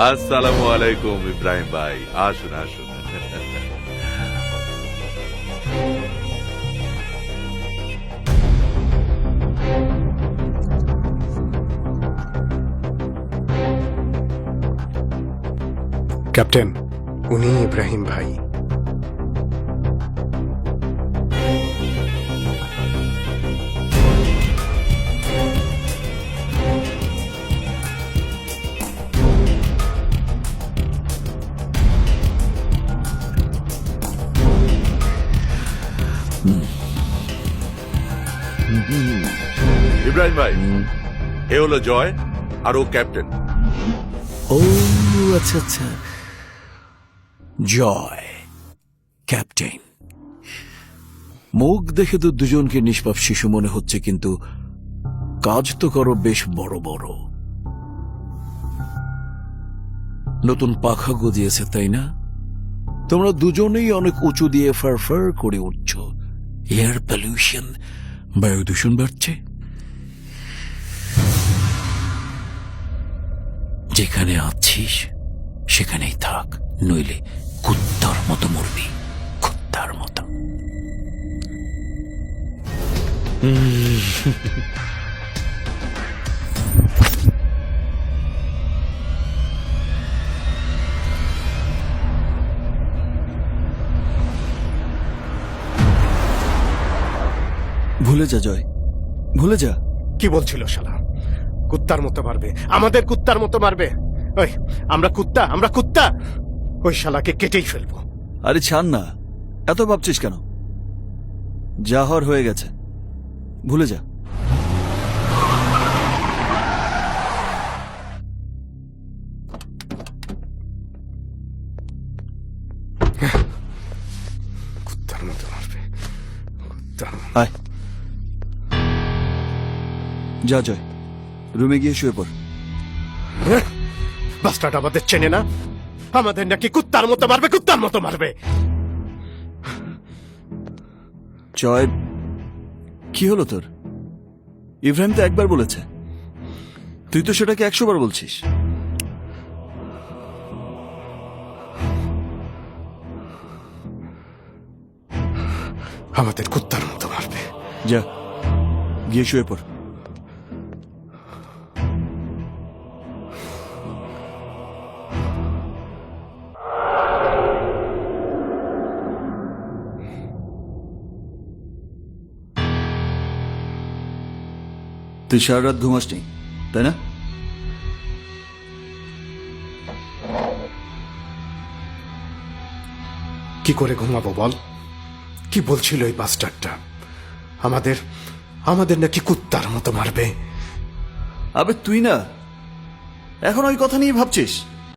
আসসালামু আলাইকুম ইব্রাহিম ভাই, আসুন আসুন। ক্যাপ্টেন, উনি ইব্রাহিম ভাই। ইব্রাহিম ভাই, এ হলো জয় আর ও ক্যাপ্টেন। ও আচ্ছা আচ্ছা, জয় ক্যাপ্টেন। মুখ দেখে তো দুজনকে নিষ্পাপ শিশু মনে হচ্ছে, কিন্তু কাজ তো করো বেশ বড় বড়। নতুন পাখা গজিয়েছে তাই না? তোমরা দুজনেই অনেক উঁচু দিয়ে ফার করে উঠছ। এয়ার পলিউশন, বায়ু দূষণ বাড়ছে। যেখানে আছিস সেখানেই থাক, নইলে কুত্তার মতো মরবি, কুত্তার মতো। ভুলে যা জয়, ভুলে যা। কি বলছিল শালা? কুত্তার মতো মারবে, আমাদের কুত্তার মতো মারবে। ওই আমরা কুত্তা, আমরা কুত্তা। ওই শালাকে কেটেই ফেলবো। আরে ছাড় না, এত ভাবছিস কেন? যা হওয়ার হয়ে গেছে, ভুলে যা। কুত্তার মতো মারবে, কুত্তার মতো। আয়, যা জয়, রুমে গিয়ে শুয়ে পড়। বাস্টার্ড আমাদের চেনে না, আমাদের নাকি কুত্তার মতো মারবে, কুত্তার মতো মারবে। জয়, কি হলো তোর? ইব্রাহিম তো একবার বলেছে, তুই তো সেটাকে 100 বার বলছিস। আমাদের কুত্তার মতো মারবে। যা, গিয়ে শুয়ে পড়। তুই সারা রাত ঘুমাসনি তাই না? কি করে ঘুমাবো বল? কি বলছিল এই বাস্টার্ডটা? আমাদের আমাদের নাকি কুত্তার মতো মারবে। আবে তুই না এখন ওই কথা নিয়ে ভাবছিস?